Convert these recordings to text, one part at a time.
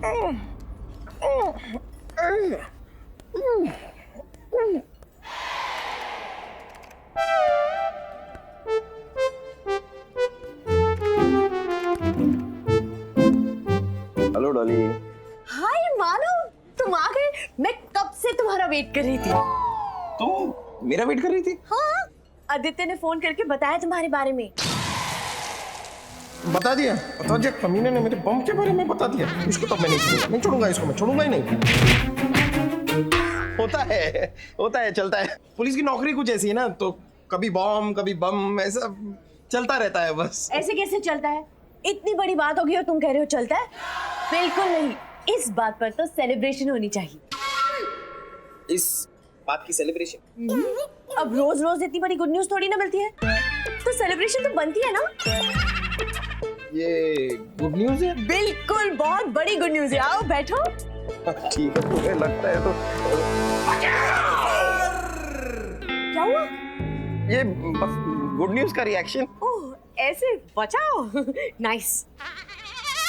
Hello Dolly. हाय मानो, तुम आ गए। मैं कब से तुम्हारा वेट कर रही थी। तुम मेरा वेट कर रही थी? हाँ, आदित्य ने फोन करके बताया तुम्हारे बारे में। बता दिया कमीने ने मेरे बम के बारे में बता दिया। इसको तो मैं नहीं छोड़ूंगा, इसको मैं छोड़ूंगा ही नहीं। होता है चलता है। पुलिस की नौकरी कुछ ऐसी है ना, तो कभी बम कभी बम, ऐसा चलता रहता है बस। ऐसे कैसे चलता है? इतनी बड़ी बात होगी और तुम कह रहे हो चलता है? बिल्कुल नहीं, इस बात पर तो सेलिब्रेशन होनी चाहिए। इस बात की सेलिब्रेशन? अब रोज रोज इतनी बड़ी गुड न्यूज थोड़ी ना मिलती है, तो सेलिब्रेशन तो बनती है ना। ये गुड न्यूज है? बिल्कुल, बहुत बड़ी गुड न्यूज है। आओ बैठो। ठीक है, तुम्हें लगता है तो। क्या हुआ? ये बस गुड न्यूज का रिएक्शन। ओह, ऐसे बचाओ। नाइस।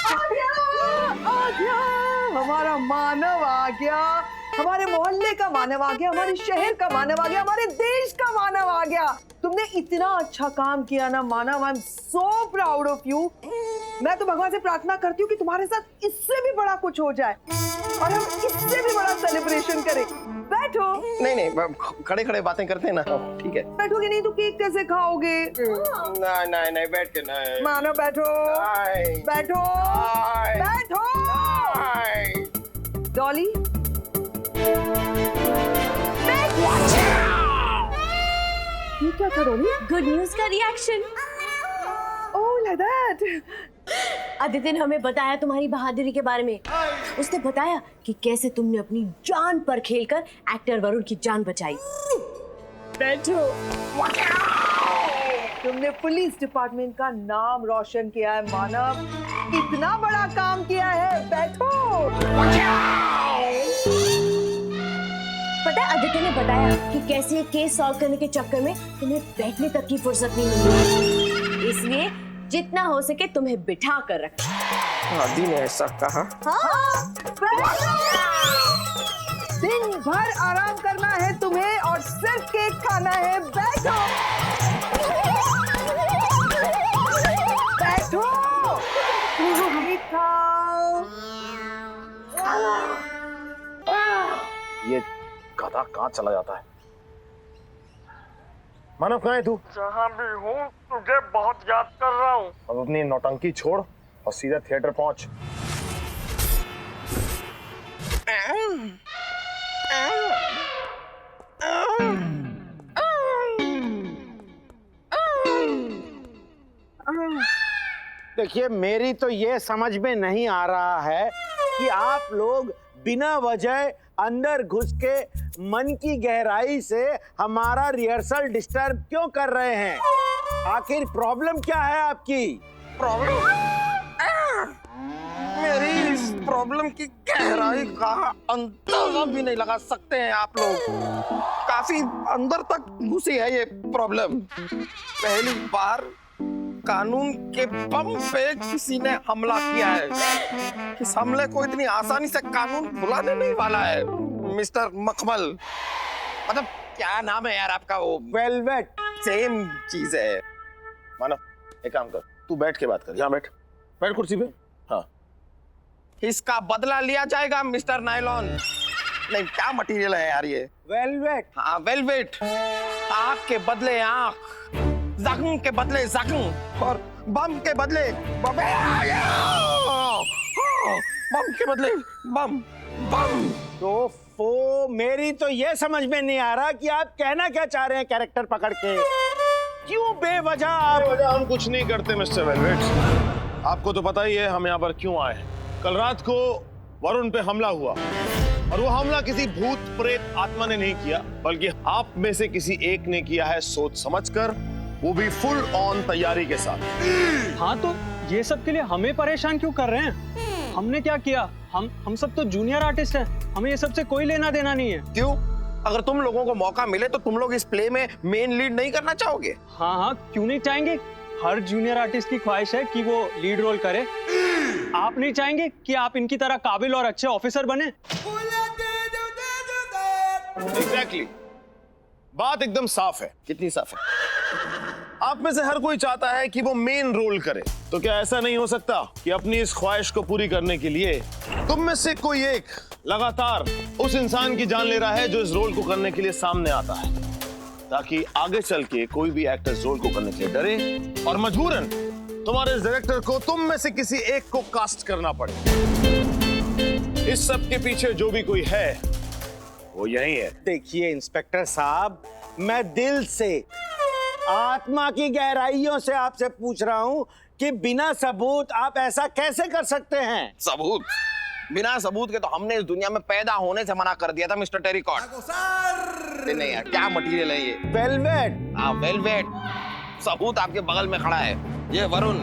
आ गया, हमारा मानव आ गया, हमारे मोहल्ले का मानव आ गया, हमारे शहर का मानव आ गया, हमारे देश का मानव आ गया। तुमने इतना अच्छा काम किया ना Manav, I am so proud of you. मैं तो भगवान से प्रार्थना करती हूँ कि तुम्हारे साथ इससे भी बड़ा कुछ हो जाए और हम इससे भी बड़ा सेलिब्रेशन करें। बैठो। नहीं, खड़े खड़े बातें करते हैं ना। ठीक है। बैठोगे नहीं तो केक कैसे खाओगे? नहीं, बैठ के नहीं। मानव बैठो। बैठो। बैठो। डॉली, ये क्या था डॉली? गुड न्यूज का reaction. Oh, like that. Aditya ने हमें बताया तुम्हारी बहादुरी के बारे में। उसने बताया कि कैसे तुमने अपनी जान पर खेलकर एक्टर वरुण की जान बचाई। बैठो। तुमने पुलिस डिपार्टमेंट का नाम रोशन किया है मानव, इतना बड़ा काम किया है। बैठो। पता है, आदित्य ने बताया कि कैसे ये केस सॉल्व करने के चक्कर में तुम्हें बैठने तक की फुर्सत नहीं मिली, इसलिए जितना हो सके तुम्हें बिठा कर रखा। आदि ने ऐसा कहा। हाँ, दिन भर आराम करना है तुम्हें और सिर्फ केक खाना है। बैठो। बैठो। केक खाओ। ये गधा कहाँ चला जाता है? मानव, कहाँ है तू? जहाँ भी हूँ तुझे बहुत याद कर रहा हूँ। अब अपनी नौटंकी छोड़ और सीधा थिएटर पहुंच। देखिए, मेरी तो ये समझ में नहीं आ रहा है कि आप लोग बिना वजह अंदर घुस के मन की गहराई से हमारा रिहर्सल डिस्टर्ब क्यों कर रहे हैं? आखिर प्रॉब्लम क्या है आपकी? प्रॉब्लम? मेरी इस प्रॉब्लम की गहराई का अंदाजा भी नहीं लगा सकते हैं आप लोग। काफी अंदर तक घुसी है ये प्रॉब्लम। पहली बार कानून के बम पे किसी ने हमला किया है। इस हमले को इतनी आसानी से कानून भुलाने नहीं वाला है। मिस्टर मखमल, मतलब क्या नाम है यार आपका? वो वेलवेट। सेम चीज है। मानव, एक काम कर, तू बैठ के बात कर। यहाँ बैठ कुर्सी पे। हाँ, इसका बदला लिया जाएगा मिस्टर नायलॉन। नहीं, क्या मटेरियल है यार ये? वेलवेट। हाँ, वेलवेट। आँख के बदले आँख, जख्म के बदले जख्म और बम के बदले बम के बदले बम। तो मेरी तो ये समझ में नहीं आ रहा कि आप कहना क्या चाह रहे हैं कैरेक्टर पकड़ के। क्यों बेवजह हम कुछ नहीं करते मिस्टर वेलवेट। आपको तो पता ही है हम यहाँ पर क्यों आए हैं। कल रात को वरुण पे हमला हुआ और वो हमला किसी भूत प्रेत आत्मा ने नहीं किया, बल्कि आप में से किसी एक ने किया है, सोच समझकर, वो भी फुल ऑन तैयारी के साथ। हाँ, तो ये सब के लिए हमें परेशान क्यों कर रहे हैं? हमने क्या किया? हम सब तो जूनियर आर्टिस्ट हैं, हमें ये सब से कोई लेना देना नहीं है। क्यों? अगर तुम लोगों को मौका मिले तो तुम लोग इस प्ले में मेन लीड नहीं करना चाहोगे? हाँ, क्यों नहीं चाहेंगे? हर जूनियर आर्टिस्ट की ख्वाहिश है कि वो लीड रोल करे। आप नहीं चाहेंगे कि आप इनकी तरह काबिल और अच्छे ऑफिसर बने? एग्जैक्टली बात एकदम साफ है। कितनी साफ है? आप में से हर कोई चाहता है कि वो मेन रोल करे, तो क्या ऐसा नहीं हो सकता कि अपनी इस ख्वाहिश को पूरी करने के लिए तुम में से कोई एक लगातार उस इंसान की जान ले रहा है जो इस रोल को करने के लिए सामने आता है, ताकि आगे चल के कोई भी एक्टर इस रोल को करने के लिए डरे और मजबूरन तुम्हारे इस डायरेक्टर को तुम में से किसी एक को कास्ट करना पड़े। इस सब के पीछे जो भी कोई है वो यही है। देखिए इंस्पेक्टर साहब, मैं दिल से, आत्मा की गहराइयों से आपसे पूछ रहा हूं कि बिना सबूत आप ऐसा कैसे कर सकते हैं? सबूत? बिना सबूत के तो हमने इस दुनिया में पैदा होने से मना कर दिया था मिस्टर टेरिकॉट। नहीं यार, क्या मटेरियल है ये? वेलवेट। हाँ वेलवेट। सबूत आपके बगल में खड़ा है, ये वरुण।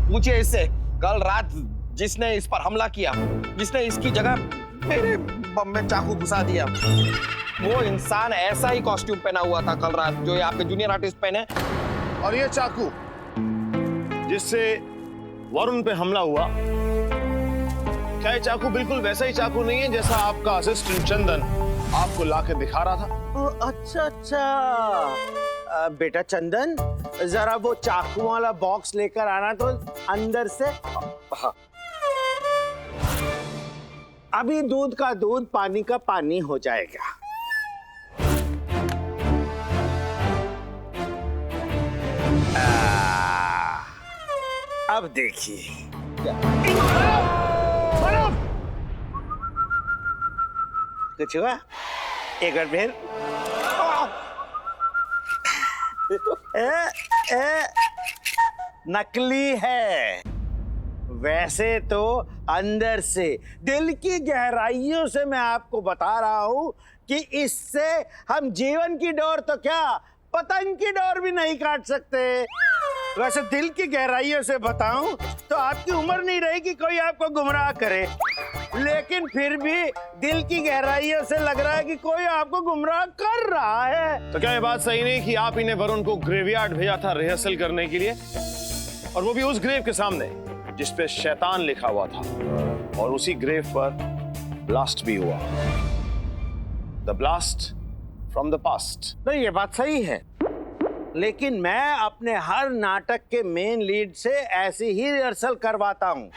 पूछिए इससे, कल रात जिसने इस पर हमला किया, जिसने इसकी जगह मेरे बम में चाकू घुसा दिया, वो इंसान ऐसा ही कॉस्ट्यूम पहना हुआ था कल रात जो ये आपके जूनियर आर्टिस्ट पहने। और ये चाकू जिससे वरुण पे हमला हुआ, क्या ये चाकू बिल्कुल वैसा ही चाकू नहीं है जैसा आपका असिस्टेंट चंदन आपको लाके दिखा रहा था? अच्छा अच्छा, बेटा चंदन, जरा वो चाकू वाला बॉक्स लेकर आना तो अंदर से। हाँ। अभी दूध का दूध, पानी का पानी हो जाएगा। अब देखिए, कुछ हुआ? एक बार फिर। नकली है। वैसे तो अंदर से, दिल की गहराइयों से मैं आपको बता रहा हूं कि इससे हम जीवन की डोर तो क्या, पतंग की डोर भी नहीं काट सकते। वैसे दिल की गहराइयों से बताऊं तो आपकी उम्र नहीं रहेगी कोई आपको गुमराह करे, लेकिन फिर भी दिल की गहराइयों से लग रहा है कि कोई आपको गुमराह कर रहा है। तो क्या ये बात सही नहीं कि आप इन्हें वरुण को ग्रेवयार्ड भेजा था रिहर्सल करने के लिए, और वो भी उस ग्रेव के सामने जिसपे शैतान लिखा हुआ था, और उसी ग्रेव पर ब्लास्ट भी हुआ। The blast from the past. तो ये बात सही है, लेकिन मैं अपने हर नाटक के मेन लीड से ऐसी ही रिहर्सल करवाता हूँ।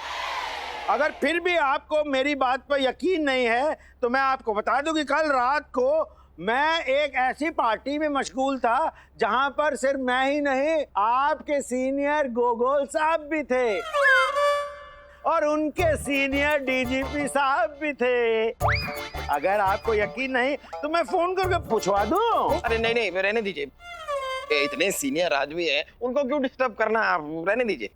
अगर फिर भी आपको मेरी बात पर यकीन नहीं है तो मैं आपको बता दूं कि कल रात को मैं एक ऐसी पार्टी में मशगूल था जहां पर सिर्फ मैं ही नहीं, आपके सीनियर गोगोल साहब भी थे और उनके सीनियर डीजीपी साहब भी थे। अगर आपको यकीन नहीं तो मैं फोन करके पूछवा दूं। अरे नहीं नहीं, रहने दीजिए, इतने सीनियर आदमी है, उनको क्यों डिस्टर्ब करना, आप रहने दीजिए।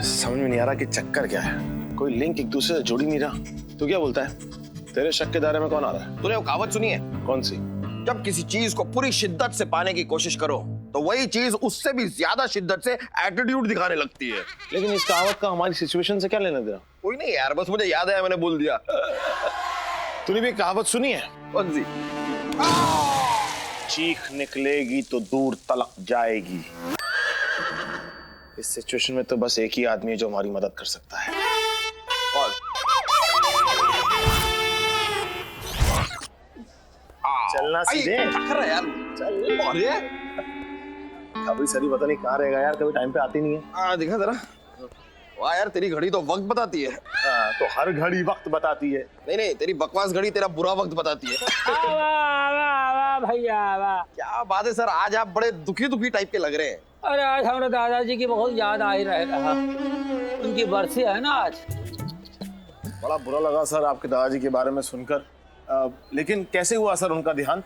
समझ में नहीं आ रहा कि चक्कर क्या है, कोई लिंक एक दूसरे से जुड़ ही नहीं रहा। तू क्या बोलता है, तेरे शक के दायरे में कौन आ रहा है? तूने वो कहावत सुनी है? कौन सी? जब किसी चीज को पूरी शिद्दत से पाने की कोशिश करो तो वही चीज उससे भी ज्यादा शिद्दत से एटीट्यूड दिखाने लगती है। लेकिन इस कहावत का हमारी सिचुएशन से क्या लेना देना? कोई नहीं यार, बस मुझे याद आया, मैंने बोल दिया। तूने भी कहावत सुनी है? कौन सी? चीख निकलेगी तो दूर तलक जाएगी। इस सिचुएशन में तो बस एक ही आदमी है जो हमारी मदद कर सकता है। कौन? चलना सीधे। चक्कर है यार, चल। और ये कभी सरी पता नहीं कहाँ रहेगा यार, कभी टाइम पे आती नहीं है। हाँ दिखा जरा। वाह यार, तेरी घड़ी तो वक्त बताती है। तो हर घड़ी वक्त बताती है। नहीं नहीं, तेरी बकवास घड़ी तेरा बुरा वक्त बताती है। भैया वाह। क्या बात है सर, आज आप बड़े दुखी दुखी टाइप के लग रहे हैं। अरे आज हमारे दादाजी की बहुत याद आ ही रहा, उनकी बरसी है ना आज। बड़ा बुरा लगा सर आपके दादाजी के बारे में सुनकर, लेकिन कैसे हुआ सर उनका देहांत?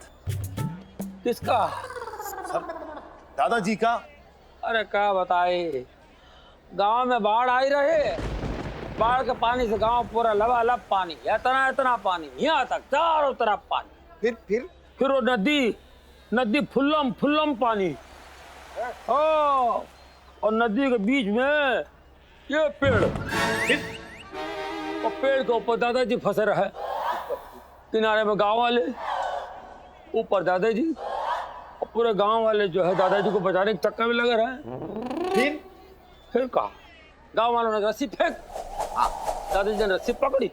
किसका? सर दादाजी का। अरे क्या बताए, गांव में बाढ़ आई रहे, बाढ़ के पानी से गांव पूरा लबालब पानी, इतना इतना पानी, यहाँ तक चारों तरफ पानी। फिर वो नदी फुल्लम फुल्लम पानी। और नदी के बीच में ये पेड़, और पेड़ के ऊपर दादाजी फंसे रहे, किनारे में गांव वाले, ऊपर दादाजी, और पूरे गांव वाले जो है दादाजी को बचाने के चक्कर में लगे रहे। फिर कहा गांव वालों ने रस्सी फेंक, दादाजी ने रस्सी पकड़ी,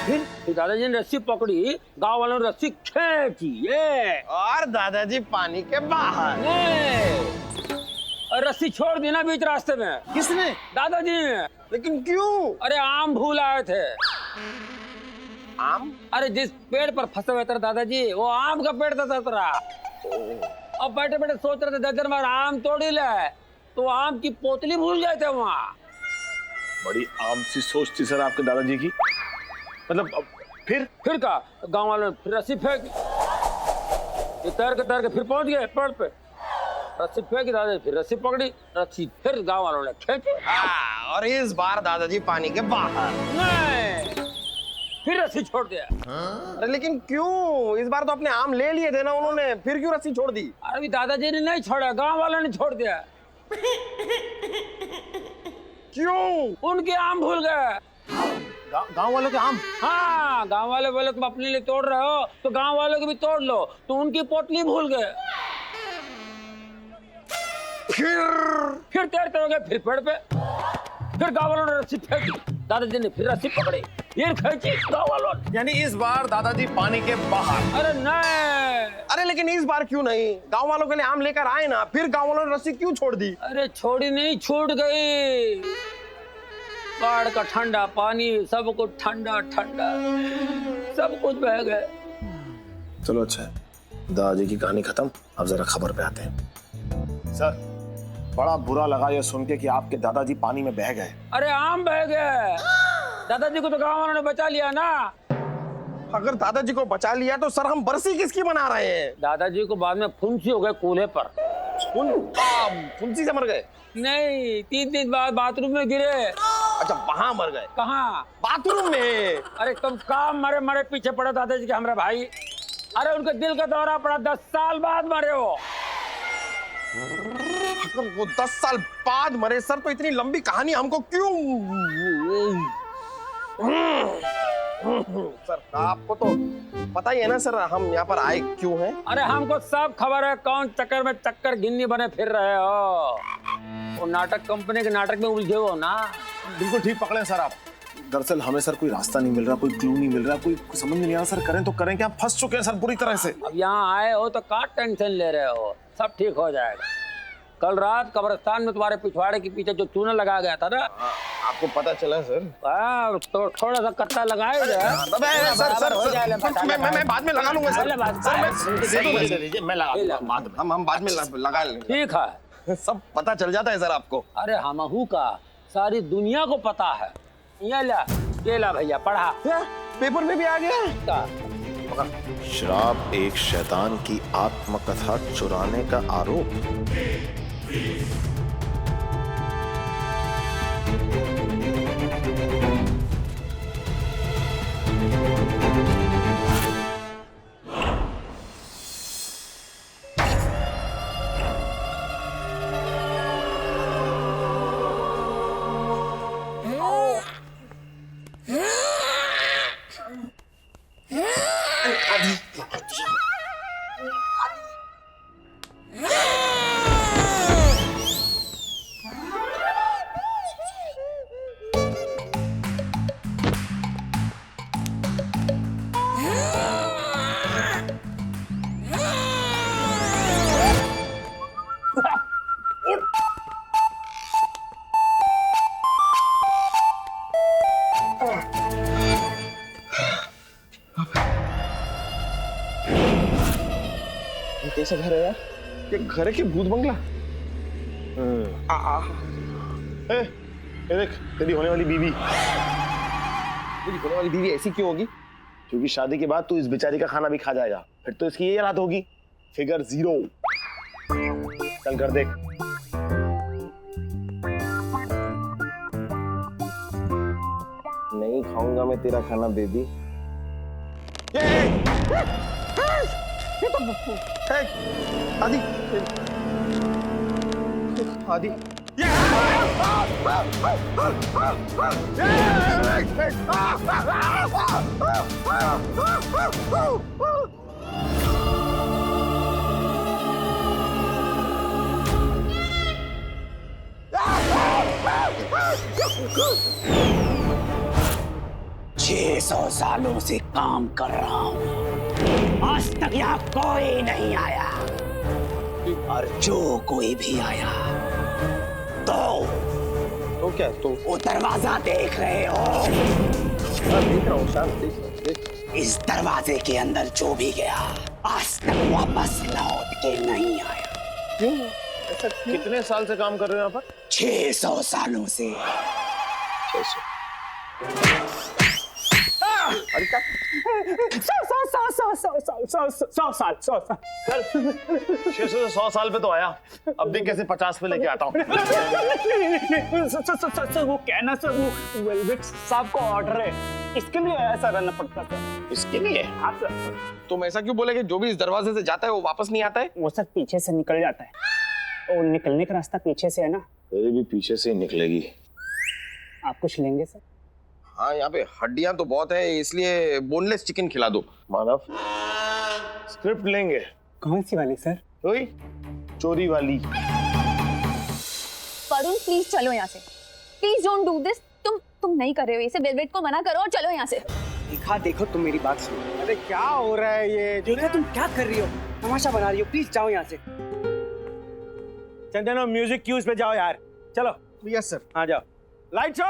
फिर दादाजी ने रस्सी पकड़ी, गांव वालों ने रस्सी खींची, ये और दादाजी पानी के बाहर। और रस्सी छोड़ दी ना बीच रास्ते में। किसने? दादाजी ने। लेकिन क्यों? अरे आम भूल आए थे। आम? अरे जिस पेड़ पर फंसे हुए थे दादाजी, वो आम का पेड़ था सतरा। अब बैठे बैठे सोच रहे थे दर्जन बार आम तोड़ ही ले, तो आम की पोतली भूल गए थे वहाँ। बड़ी आम सी सोच थी सर आपके दादाजी की। मतलब फिर का गांव वालों ने फिर रस्सी फेंकी, ये तैर के फिर पहुंच गए पेड़ पे, रस्सी फेंकी, दादाजी फिर रस्सी पकड़ी, रस्सी फिर गांव वालों ने खींची। और इस बार दादाजी पानी के बाहर। नहीं, फिर रस्सी छोड़ दिया। अरे लेकिन क्यों? इस बार तो अपने आम ले लिए थे ना उन्होंने, फिर क्यों रस्सी छोड़ दी? अरे दादाजी ने नहीं छोड़ा, गांव वालों ने छोड़ दिया। क्यों? उनके आम भूल गए। गांव वालों के आम? हाँ, गांव वाले बोले तुम अपने लिए तोड़ रहे हो तो गांव वालों को भी तोड़ लो, तो उनकी पोटली भूल गए। फिर तैरते हो गए फिर पेड़ पे, फिर गांव वालों ने रस्सी फेंकी, दादाजी ने फिर रस्सी पकड़ी, फिर खींची गांव वालों ने। यानी इस बार दादाजी पानी के बाहर। अरे नहीं, अरे लेकिन इस बार क्यों नहीं? गांव वालों के लिए आम लेकर आए ना, फिर गांव वालों ने रस्सी क्यों छोड़ दी? अरे छोड़ी नहीं, छूट गई। बाढ़ का ठंडा पानी, सब कुछ ठंडा ठंडा, सब कुछ बह गए। चलो अच्छा है, दादाजी की कहानी खत्म। अब जरा खबर पे आते हैं। सर, बड़ा बुरा लगा ये सुन के कि आपके दादाजी पानी में बह गए। अरे आम बह गए, दादाजी को तो गांव वालों ने बचा लिया ना। अगर दादाजी को बचा लिया तो सर हम बरसी किसकी मना रहे हैं? दादाजी को बाद में फुंसी हो गए कूल्हे पर। फुंसी से मर गए? नहीं, 3 दिन बाद बाथरूम में गिरे। अच्छा, वहां मर गए? कहाँ? बाथरूम में। अरे तुम काम मरे मरे पीछे पड़े दादाजी के हमारे भाई। अरे उनके दिल का दौरा पड़ा, 10 साल बाद मरे हो। अगर वो 10 साल बाद मरे सर, तो इतनी लंबी कहानी हमको क्यों? सर आपको तो पता ही है ना सर, हम यहाँ पर आए क्यों हैं? अरे हमको सब खबर है, कौन चक्कर में चक्कर गिन्नी बने फिर रहे हो। वो नाटक कंपनी के नाटक में उलझे हो ना। बिल्कुल ठीक पकड़े सर आप। दरअसल हमें सर कोई रास्ता नहीं मिल रहा, कोई क्लू नहीं मिल रहा, कोई समझ में नहीं आ रहा सर, करें तो करें क्या? फंस चुके हैं सर पूरी तरह से। अब यहाँ आए हो तो का टेंशन ले रहे हो, सब ठीक हो जाएगा। कल रात कब्रिस्तान में तुम्हारे पिछवाड़े के पीछे जो चूना लगा गया था ना, आपको पता चला सर? तो थोड़ा सा कट्टा लगाया सर मैं बाद में लगा लूंगा सर। मैं लगा बाद में, हम बाद में लगा लेंगे। ठीक है, सब पता चल जाता है सर आपको। अरे हमहू का सारी दुनिया को पता है। ये ला केला भैया, पढ़ा। पेपर में भी आ गया। श्राप, एक शैतान की आत्मकथा चुराने का आरोप। कैसा घर है यार? ये घर है कि भूत बंगला? ए देख, तेरी होने वाली बीवी। मेरी होने वाली बीवी ऐसी क्यों होगी? क्योंकि शादी के बाद तू इस बेचारी का खाना भी खा जाएगा, फिर तो इसकी ये रात होगी। फिगर 0। चल कर देख। नहीं खाऊंगा मैं तेरा खाना बेबी। ये तो है आदि। आदि $600 सालों से काम कर रहा हूँ, आज तक यहाँ कोई नहीं आया, और जो कोई भी आया तो क्या तो वो दरवाजा देख रहे हो? देख रहा हूँ शाम, देख। इस दरवाजे के अंदर जो भी गया आज तक वापस लौट के नहीं आया। क्यों? ऐसा कितने साल से काम कर रहे हो यहाँ पर? 600 सालों से। अरे क्या? 600 से 100 साल पे तो आया, अब देख कैसे 50 पे लेके आता हूँ। सर वो कहना सर, वो वेलवेट साहब का ऑर्डर है, इसके लिए ऐसा रहना पड़ता सर। इसके लिए हाँ सर। तुम ऐसा क्यों बोले कि जो भी इस दरवाजे से जाता है वो वापस नहीं आता है? वो सर पीछे से निकल जाता है, और निकलने का रास्ता पीछे से है ना। तेरी भी पीछे से ही निकलेगी। आप कुछ लेंगे सर? हाँ, यहाँ पे हड्डियां तो बहुत है, इसलिए बोनलेस चिकन खिला दो। मानव, स्क्रिप्ट लेंगे। कौन सी वाली सर? वही चोरी वाली। वरुण प्लीज चलो यहाँ से, प्लीज डोंट डू दिस। तुम नहीं कर रहे हो इसे, वेलवेट को मना करो और चलो यहाँ से। दिखा देखो, तुम मेरी बात सुनो। अरे क्या हो रहा है ये? जूलिया तुम क्या कर रही हो? तमाशा बना रही हो? प्लीज जाओ यहाँ से। चंदनो म्यूजिक क्यूज पे जाओ यार, चलो। Yes sir. हाँ जाओ। Lights off.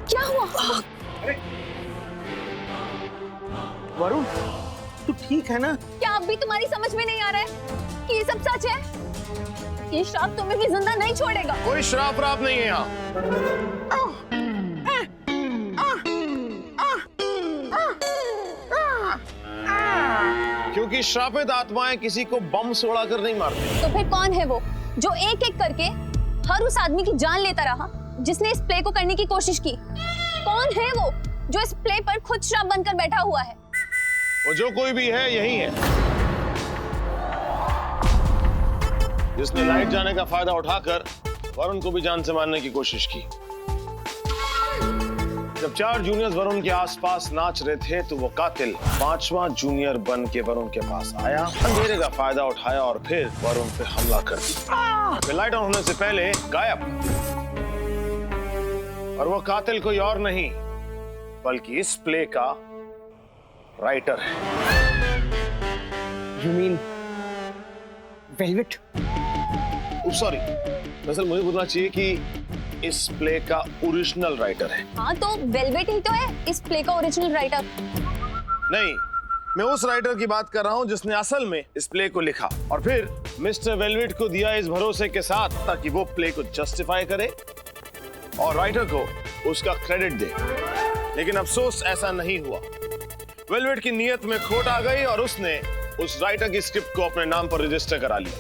क्या हुआ? वरुण, तू ठीक है ना? क्या अब भी तुम्हारी समझ में नहीं आ रहा है कि ये सब सच है? ये श्राप तुम्हें भी जिंदा नहीं छोड़ेगा। कोई श्राप राप नहीं है यहाँ। क्योंकि श्रापित आत्माएं किसी को बम से उड़ाकर नहीं मारती। तो फिर कौन है वो जो एक एक करके हर उस आदमी की जान लेता रहा जिसने इस प्ले को करने की कोशिश की? कौन है वो जो इस प्ले पर खुद श्राप बनकर बैठा हुआ है? वो जो कोई भी है यही है, जिसने लाइट जाने का फायदा उठाकर वरुण को भी जान से मारने की कोशिश की। जब 4 जूनियर्स वरुण के आसपास नाच रहे थे तो वो कातिल 5वां जूनियर बन के वरुण के पास आया, अंधेरे का फायदा उठाया और फिर वरुण पे हमला कर दिया। फिर लाइट ऑन होने से पहले गायब। और वो कातिल कोई और नहीं बल्कि इस प्ले का राइटर है। You mean velvet? सॉरी, दरअसल मुझे बोलना चाहिए कि इस प्ले का ओरिजिनल राइटर है। हाँ तो वेलवेट ही तो है इस प्ले का ओरिजिनल राइटर। नहीं, मैं उस राइटर की बात कर रहा हूँ जिसने असल में इस प्ले को लिखा और फिर मिस्टर वेलवेट को दिया इस भरोसे के साथ ताकि वो प्ले को जस्टिफाई करे और राइटर को उसका क्रेडिट दे। लेकिन अफसोस ऐसा नहीं हुआ। वेलवेट की नीयत में खोट आ गई और उसने उस राइटर की स्क्रिप्ट को अपने नाम पर रजिस्टर करा लिया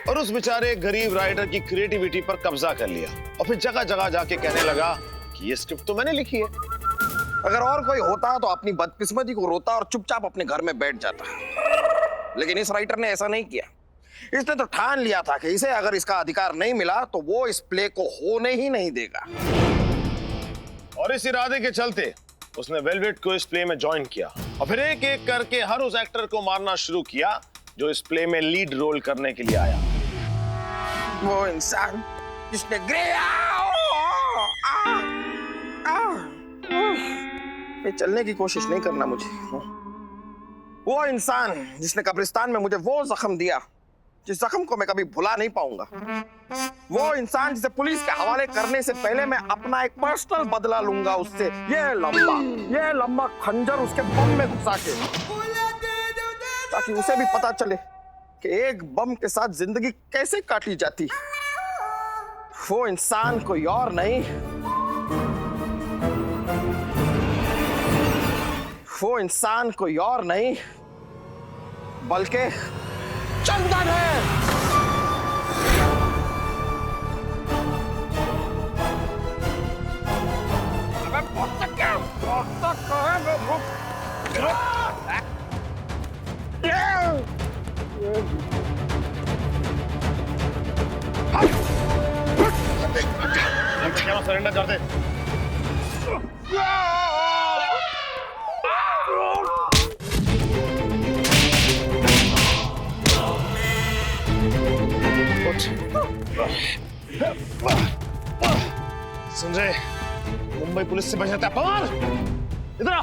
और उस बेचारे गरीब राइटर की क्रिएटिविटी पर कब्जा कर लिया और फिर जगह जगह जाके कहने लगा कि ये स्क्रिप्ट तो मैंने लिखी है। अगर और कोई होता तो अपनी बदकिस्मती को रोता और चुपचाप अपने घर में बैठ जाता, लेकिन इस राइटर ने ऐसा नहीं किया। इसने तो ठान लिया था कि इसे अगर इसका अधिकार नहीं मिला तो वो इस प्ले को होने ही नहीं देगा। और इस इरादे के चलते उसने वेलवेट को इस प्ले में ज्वाइन किया और फिर एक एक करके हर उस एक्टर को मारना शुरू किया जो इस प्ले में लीड रोल करने के लिए आया। वो इंसान जिसने चलने की कोशिश नहीं करना मुझे। वो इंसान जिसने कब्रिस्तान में मुझे वो जख्म दिया जिस जख्म को मैं कभी भुला नहीं पाऊंगा। वो इंसान जिसे पुलिस के हवाले करने से पहले मैं अपना एक पर्सनल बदला लूंगा उससे। ये लंबा खंजर उसके बम में घुसा के, ताकि उसे भी पता चले कि एक बम के साथ जिंदगी कैसे काटी जाती। वो इंसान कोई और नहीं, वो इंसान कोई और नहीं बल्कि चंदन है। सरेंडर कर दे। सुन रहे, मुंबई पुलिस से बचाता है। पवार, इधर आ।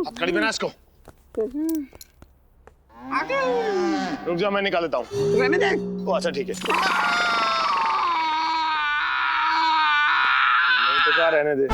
हथकड़ी बना इसको। रुक जाओ, मैं निकाल देता हूँ। रहने दे। ओ अच्छा ठीक है। नहीं तो क्या रहने दे।